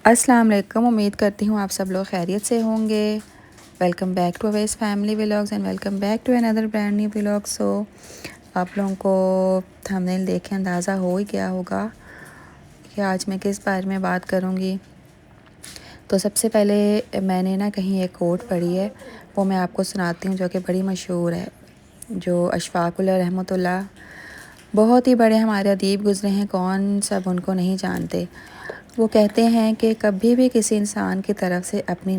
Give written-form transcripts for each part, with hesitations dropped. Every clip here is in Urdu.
السلام علیکم، امید کرتی ہوں آپ سب لوگ خیریت سے ہوں گے۔ Welcome back to Awais family vlogs and welcome back to another brand new vlog. So آپ لوگوں کو تھمبنیل دیکھ کے اندازہ ہو ہی گیا ہوگا کہ آج میں کس بارے میں بات کروں گی۔ تو سب سے پہلے میں نے کہیں ایک کوٹ پڑھی ہے، وہ میں آپ کو سناتی ہوں، جو کہ بڑی مشہور ہے، جو اشفاق اللہ رحمۃ اللہ، بہت ہی بڑے ہمارے ادیب گزرے ہیں، کون سب ان کو نہیں جانتے۔ وہ کہتے ہیں کہ کبھی بھی کسی انسان کی طرف سے اپنی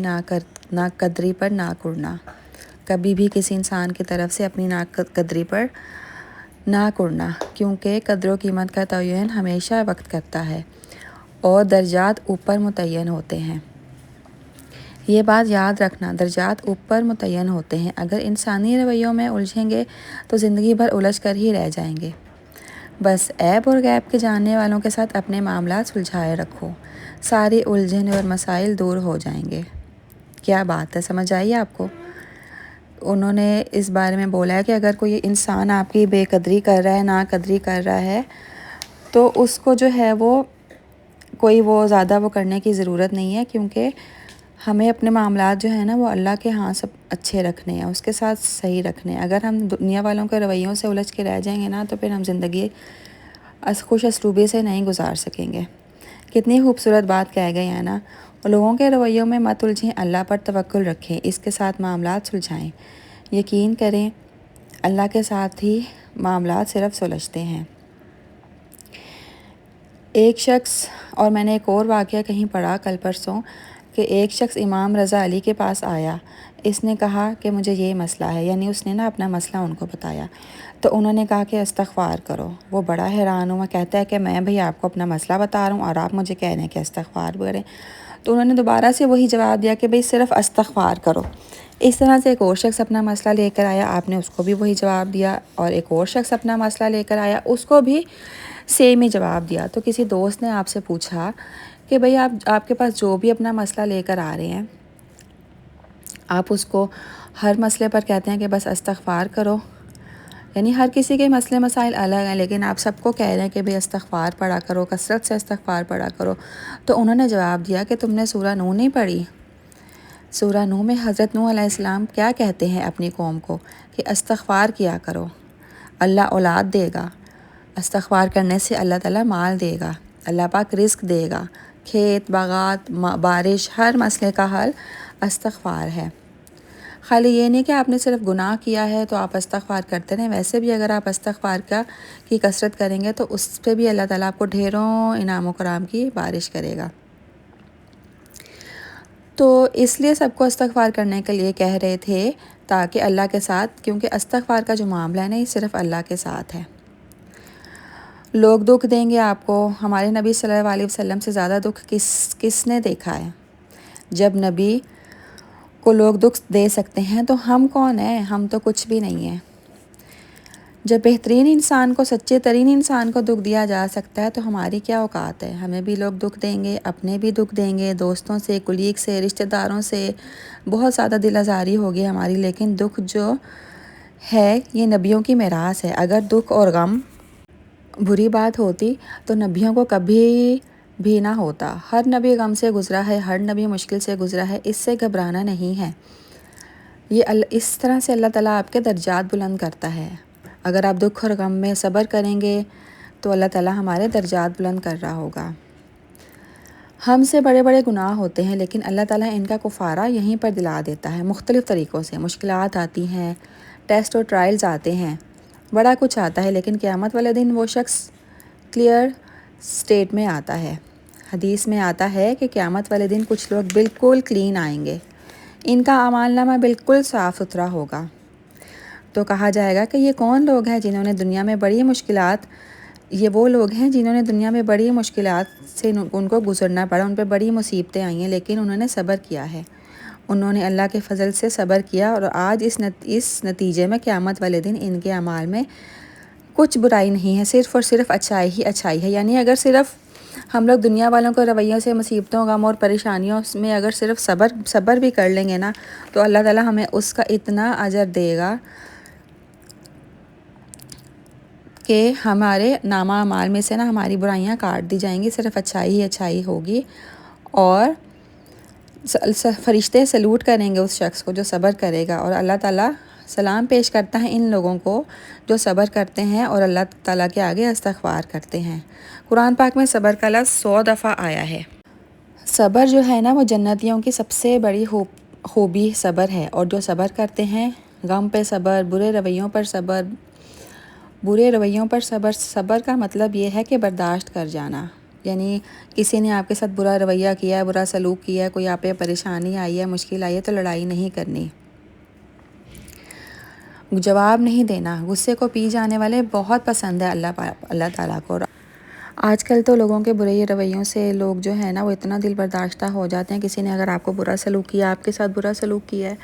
ناقدری پر نہ کرنا، کبھی بھی کسی انسان کی طرف سے اپنی ناقدری پر نہ کرنا، کیونکہ قدر و قیمت کا تعین ہمیشہ وقت کرتا ہے اور درجات اوپر متعین ہوتے ہیں۔ یہ بات یاد رکھنا، درجات اوپر متعین ہوتے ہیں۔ اگر انسانی رویوں میں الجھیں گے تو زندگی بھر الجھ کر ہی رہ جائیں گے۔ بس عیب اور غیب کے جاننے والوں کے ساتھ اپنے معاملات سلجھائے رکھو، ساری الجھن اور مسائل دور ہو جائیں گے۔ کیا بات ہے، سمجھ آئی آپ کو؟ انہوں نے اس بارے میں بولا ہے کہ اگر کوئی انسان آپ کی بے قدری کر رہا ہے، ناقدری کر رہا ہے، تو اس کو جو ہے وہ زیادہ کرنے کی ضرورت نہیں ہے، کیونکہ ہمیں اپنے معاملات جو ہے وہ اللہ کے ہاں سب اچھے رکھنے ہیں، اس کے ساتھ صحیح رکھنے ہیں۔ اگر ہم دنیا والوں کے رویوں سے الجھ کے رہ جائیں گے تو پھر ہم زندگی خوش اسلوبی سے نہیں گزار سکیں گے۔ کتنی خوبصورت بات کہہ گئے ہیں نا۔ لوگوں کے رویوں میں مت الجھیں، اللہ پر توکل رکھیں، اس کے ساتھ معاملات سلجھائیں۔ یقین کریں اللہ کے ساتھ ہی معاملات صرف سلجھتے ہیں۔ ایک شخص، اور میں نے ایک اور واقعہ کہیں پڑھا کل پرسوں، کہ ایک شخص امام رضا علی کے پاس آیا۔ اس نے کہا کہ مجھے یہ مسئلہ ہے، یعنی اس نے اپنا مسئلہ ان کو بتایا۔ تو انہوں نے کہا کہ استغفار کرو۔ وہ بڑا حیران ہوا، کہتا ہے کہ میں بھئی آپ کو اپنا مسئلہ بتا رہا ہوں اور آپ مجھے کہہ رہے ہیں کہ استغفار کریں۔ تو انہوں نے دوبارہ سے وہی جواب دیا کہ بھئی صرف استغفار کرو۔ اس طرح سے ایک اور شخص اپنا مسئلہ لے کر آیا، آپ نے اس کو بھی وہی جواب دیا، اور ایک اور شخص اپنا مسئلہ لے کر آیا، اس کو بھی سیم ہی جواب دیا۔ تو کسی دوست نے آپ سے پوچھا کہ بھئی آپ کے پاس جو بھی اپنا مسئلہ لے کر آ رہے ہیں، آپ اس کو ہر مسئلے پر کہتے ہیں کہ بس استغفار کرو، یعنی ہر کسی کے مسئلے مسائل الگ ہیں، لیکن آپ سب کو کہہ رہے ہیں کہ بھئی استغفار پڑھا کرو، کثرت سے استغفار پڑھا کرو۔ تو انہوں نے جواب دیا کہ تم نے سورہ نوح نہیں پڑھی؟ سورہ نوح میں حضرت نوح علیہ السلام کیا کہتے ہیں اپنی قوم کو کہ استغفار کیا کرو، اللہ اولاد دے گا، استغفار کرنے سے اللہ تعالیٰ مال دے گا، اللہ پاک رزق دے گا، کھیت باغات بارش، ہر مسئلے کا حل استغفار ہے۔ خالی یہ نہیں کہ آپ نے صرف گناہ کیا ہے تو آپ استغفار کرتے رہیں، ویسے بھی اگر آپ استغفار کی کثرت کریں گے تو اس پہ بھی اللہ تعالیٰ آپ کو ڈھیروں انعام و کرام کی بارش کرے گا۔ تو اس لیے سب کو استغفار کرنے کے لیے کہہ رہے تھے، تاکہ اللہ کے ساتھ، کیونکہ استغفار کا جو معاملہ ہے یہ صرف اللہ کے ساتھ ہے۔ لوگ دکھ دیں گے آپ کو، ہمارے نبی صلی اللہ علیہ وسلم سے زیادہ دکھ کس نے دیکھا ہے؟ جب نبی کو لوگ دکھ دے سکتے ہیں تو ہم کون ہیں؟ ہم تو کچھ بھی نہیں ہیں۔ جب بہترین انسان کو، سچے ترین انسان کو دکھ دیا جا سکتا ہے تو ہماری کیا اوقات ہے؟ ہمیں بھی لوگ دکھ دیں گے، اپنے بھی دکھ دیں گے، دوستوں سے، کلیگ سے، رشتہ داروں سے بہت زیادہ دل آزاری ہوگی ہماری، لیکن دکھ جو ہے یہ نبیوں کی میراث ہے۔ اگر دکھ اور غم بری بات ہوتی تو نبیوں کو کبھی بھی نہ ہوتا۔ ہر نبی غم سے گزرا ہے، ہر نبی مشکل سے گزرا ہے، اس سے گھبرانا نہیں ہے۔ اس طرح سے اللہ تعالیٰ آپ کے درجات بلند کرتا ہے۔ اگر آپ دکھ اور غم میں صبر کریں گے تو اللہ تعالیٰ ہمارے درجات بلند کر رہا ہوگا۔ ہم سے بڑے بڑے گناہ ہوتے ہیں، لیکن اللہ تعالیٰ ان کا کفارہ یہیں پر دلا دیتا ہے، مختلف طریقوں سے۔ مشکلات آتی ہیں، ٹیسٹ اور ٹرائلز آتے ہیں، بڑا کچھ آتا ہے، لیکن قیامت والے دن وہ شخص کلیئر سٹیٹ میں آتا ہے۔ حدیث میں آتا ہے کہ قیامت والے دن کچھ لوگ بالکل کلین آئیں گے، ان کا اعمال نامہ بالکل صاف ستھرا ہوگا۔ تو کہا جائے گا کہ یہ کون لوگ ہیں جنہوں نے دنیا میں بڑی مشکلات، یہ وہ لوگ ہیں جنہوں نے دنیا میں بڑی مشکلات سے ان کو گزرنا پڑا، ان پہ بڑی مصیبتیں آئی ہیں، لیکن انہوں نے صبر کیا ہے، انہوں نے اللہ کے فضل سے صبر کیا، اور آج اس نتیجے میں قیامت والے دن ان کے اعمال میں کچھ برائی نہیں ہے، صرف اور صرف اچھائی ہی اچھائی ہے۔ یعنی اگر صرف ہم لوگ دنیا والوں کے رویوں سے، مصیبتوں، غم اور پریشانیوں میں اگر صرف صبر بھی کر لیں گے تو اللہ تعالیٰ ہمیں اس کا اتنا اجر دے گا کہ ہمارے نامہ اعمال میں سے ہماری برائیاں کاٹ دی جائیں گی، صرف اچھائی ہی اچھائی ہوگی، اور فرشتے سلوٹ کریں گے اس شخص کو جو صبر کرے گا، اور اللہ تعالیٰ سلام پیش کرتا ہے ان لوگوں کو جو صبر کرتے ہیں اور اللہ تعالیٰ کے آگے استغفار کرتے ہیں۔ قرآن پاک میں صبر کا لفظ 100 دفعہ آیا ہے۔ صبر جو ہے نا وہ جنتیوں کی سب سے بڑی خوبی صبر ہے، اور جو صبر کرتے ہیں، غم پہ صبر، برے رویوں پر صبر، صبر کا مطلب یہ ہے کہ برداشت کر جانا، یعنی کسی نے آپ کے ساتھ برا رویہ کیا ہے، برا سلوک کیا ہے، کوئی آپ پہ پریشانی آئی ہے، مشکل آئی ہے، تو لڑائی نہیں کرنی، جواب نہیں دینا۔ غصے کو پی جانے والے بہت پسند ہے اللہ تعالیٰ کو۔ آج کل تو لوگوں کے برے رویوں سے لوگ جو ہے نا وہ اتنا دل برداشتہ ہو جاتے ہیں، کسی نے اگر آپ کو برا سلوک کیا، آپ کے ساتھ برا سلوک کیا ہے،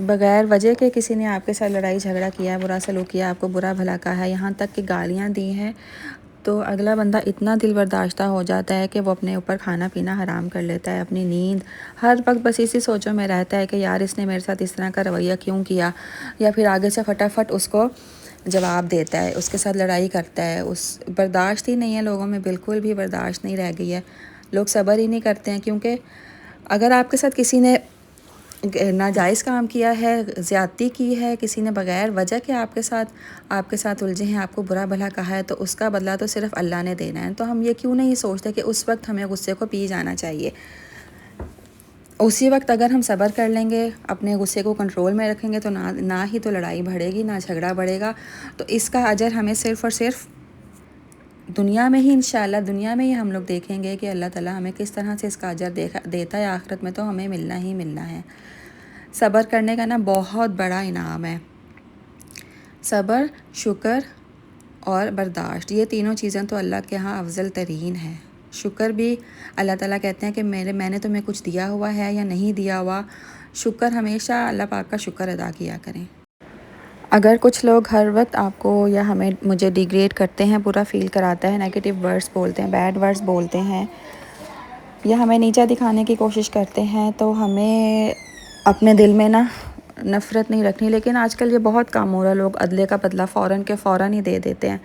بغیر وجہ کے کسی نے آپ کے ساتھ لڑائی جھگڑا کیا ہے، برا سلوک کیا، آپ کو برا بھلا کہا ہے، یہاں تک کہ گالیاں دی ہیں، تو اگلا بندہ اتنا دل برداشتہ ہو جاتا ہے کہ وہ اپنے اوپر کھانا پینا حرام کر لیتا ہے، اپنی نیند ہر وقت بس اسی سوچوں میں رہتا ہے کہ یار اس نے میرے ساتھ اس طرح کا رویہ کیوں کیا، یا پھر آگے سے فٹافٹ اس کو جواب دیتا ہے، اس کے ساتھ لڑائی کرتا ہے۔ برداشت ہی نہیں ہے لوگوں میں، بالکل بھی برداشت نہیں رہ گئی ہے، لوگ صبر ہی نہیں کرتے ہیں، کیونکہ اگر آپ کے ساتھ کسی نے ناجائز کام کیا ہے، زیادتی کی ہے، کسی نے بغیر وجہ کے آپ کے ساتھ الجھے ہیں، آپ کو برا بھلا کہا ہے، تو اس کا بدلہ تو صرف اللہ نے دینا ہے۔ تو ہم یہ کیوں نہیں سوچتے کہ اس وقت ہمیں غصے کو پی جانا چاہیے، اسی وقت اگر ہم صبر کر لیں گے، اپنے غصے کو کنٹرول میں رکھیں گے، تو نہ ہی تو لڑائی بڑھے گی، نہ جھگڑا بڑھے گا، تو اس کا اجر ہمیں صرف اور صرف دنیا میں ہی انشاءاللہ دنیا میں ہی ہم لوگ دیکھیں گے کہ اللہ تعالیٰ ہمیں کس طرح سے اس کا اجر دیتا ہے، آخرت میں تو ہمیں ملنا ہی ملنا ہے۔ صبر کرنے کا نا بہت بڑا انعام ہے۔ صبر، شکر اور برداشت، یہ تینوں چیزیں تو اللہ کے ہاں افضل ترین ہیں۔ شکر بھی اللہ تعالیٰ کہتے ہیں کہ میں نے تمہیں کچھ دیا ہوا ہے یا نہیں دیا ہوا، شکر ہمیشہ اللہ پاک کا شکر ادا کیا کریں۔ اگر کچھ لوگ ہر وقت آپ کو یا مجھے ڈیگریڈ کرتے ہیں، برا فیل کراتا ہے، نیگیٹو ورڈز بولتے ہیں، بیڈ ورڈز بولتے ہیں، یا ہمیں نیچا دکھانے کی کوشش کرتے ہیں، تو ہمیں اپنے دل میں نا نفرت نہیں رکھنی۔ لیکن آج کل یہ بہت کم ہو رہا ہے، لوگ عدلے کا بدلہ فوراً ہی دے دیتے ہیں،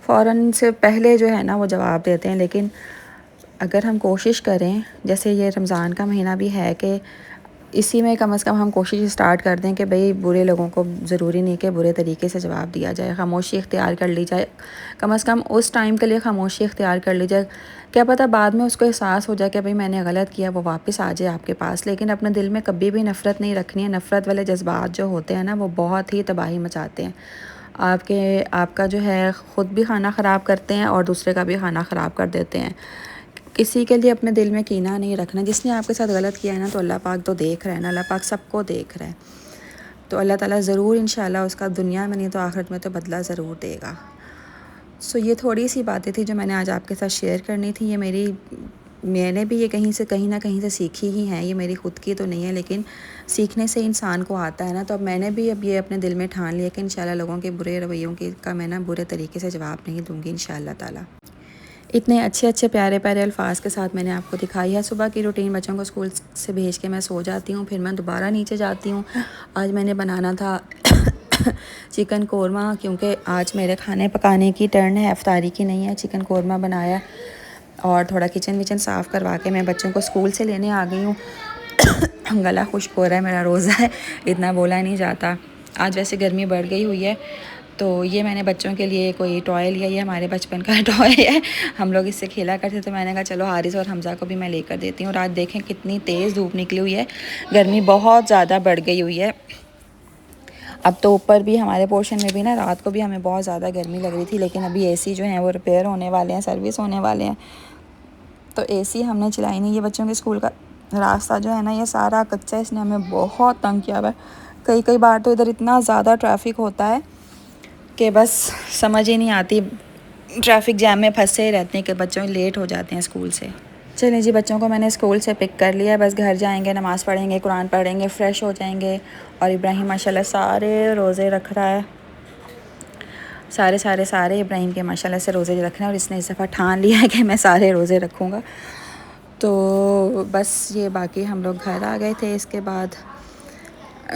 فوراً سے پہلے جو ہے نا وہ جواب دیتے ہیں۔ لیکن اگر ہم کوشش کریں، جیسے یہ رمضان کا مہینہ بھی ہے، کہ اسی میں کم از کم ہم کوشش اسٹارٹ کر دیں کہ بھئی برے لوگوں کو ضروری نہیں کہ برے طریقے سے جواب دیا جائے، خاموشی اختیار کر لی جائے، کم از کم اس ٹائم کے لیے خاموشی اختیار کر لی جائے، کیا پتہ بعد میں اس کو احساس ہو جائے کہ بھئی میں نے غلط کیا، وہ واپس آ جائے آپ کے پاس۔ لیکن اپنے دل میں کبھی بھی نفرت نہیں رکھنی ہے، نفرت والے جذبات جو ہوتے ہیں نا وہ بہت ہی تباہی مچاتے ہیں، آپ کا جو ہے خود بھی کھانا خراب کرتے ہیں اور دوسرے کا بھی کھانا خراب کر دیتے ہیں۔ کسی کے لیے اپنے دل میں کینہ نہیں رکھنا، جس نے آپ کے ساتھ غلط کیا ہے نا تو اللہ پاک تو دیکھ رہا ہے نا، اللہ پاک سب کو دیکھ رہا ہے، تو اللہ تعالیٰ ضرور انشاءاللہ اس کا دنیا میں نہیں تو آخرت میں تو بدلہ ضرور دے گا۔ یہ تھوڑی سی باتیں تھی جو میں نے آج آپ کے ساتھ شیئر کرنی تھی، میں نے بھی یہ کہیں نہ کہیں سے سیکھی ہی ہیں، یہ میری خود کی تو نہیں ہے، لیکن سیکھنے سے انسان کو آتا ہے نا، تو اب میں نے بھی یہ اپنے دل میں ٹھان لیا کہ انشاءاللہ لوگوں کے برے رویوں کا میں نا برے طریقے سے جواب نہیں دوں گی انشاءاللہ تعالیٰ۔ اتنے اچھے پیارے الفاظ کے ساتھ میں نے آپ کو دکھائی ہے۔ صبح کی روٹین، بچوں کو اسکول سے بھیج کے میں سو جاتی ہوں، پھر میں دوبارہ نیچے جاتی ہوں۔ آج میں نے بنانا تھا چکن قورمہ، کیونکہ آج میرے کھانے پکانے کی ٹرن ہے، افطاری کی نہیں ہے۔ چکن قورمہ بنایا اور تھوڑا کچن صاف کروا کے میں بچوں کو اسکول سے لینے آ گئی ہوں۔ گلا خشک ہو رہا ہے، میرا روزہ ہے، اتنا بولا نہیں جاتا۔ آج ویسے گرمی بڑھ گئی ہوئی ہے، تو یہ میں نے بچوں کے لیے کوئی ٹوائے لیا، یہ ہمارے بچپن کا ٹوائے ہے، ہم لوگ اس سے کھیلا کرتے، تو میں نے کہا چلو حارث اور حمزہ کو بھی میں لے کر دیتی ہوں۔ اور آج دیکھیں کتنی تیز دھوپ نکلی ہوئی ہے، گرمی بہت زیادہ بڑھ گئی ہوئی ہے۔ اب تو اوپر بھی ہمارے پورشن میں بھی نا رات کو بھی ہمیں بہت زیادہ گرمی لگ رہی تھی، لیکن ابھی اے سی جو ہیں وہ ریپیئر ہونے والے ہیں، سروس ہونے والے ہیں، تو اے سی ہم نے چلائی نہیں۔ یہ بچوں کے اسکول کا راستہ جو ہے نا یہ سارا کچا ہے، اس نے ہمیں بہت تنگ کیا ہوا ہے۔ کئی بار تو ادھر اتنا زیادہ ٹریفک ہوتا ہے کہ بس سمجھ ہی نہیں آتی، ٹریفک جام میں پھنسے ہی رہتے ہیں کہ بچوں لیٹ ہو جاتے ہیں اسکول سے۔ چلیں جی، بچوں کو میں نے اسکول سے پک کر لیا ہے، بس گھر جائیں گے، نماز پڑھیں گے، قرآن پڑھیں گے، فریش ہو جائیں گے۔ اور ابراہیم ماشاءاللہ سارے روزے رکھ رہا ہے، سارے ابراہیم کے ماشاءاللہ سے روزے رکھ رہے ہیں، اور اس نے اس دفعہ ٹھان لیا ہے کہ میں سارے روزے رکھوں گا۔ تو بس یہ باقی ہم لوگ گھر آ گئے تھے، اس کے بعد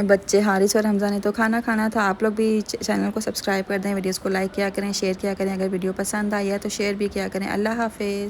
بچے حارث اور حمزہ نے تو کھانا تھا۔ آپ لوگ بھی چینل کو سبسکرائب کر دیں، ویڈیوز کو لائک کیا کریں، شیئر کیا کریں، اگر ویڈیو پسند آئی ہے تو شیئر بھی کیا کریں۔ اللہ حافظ۔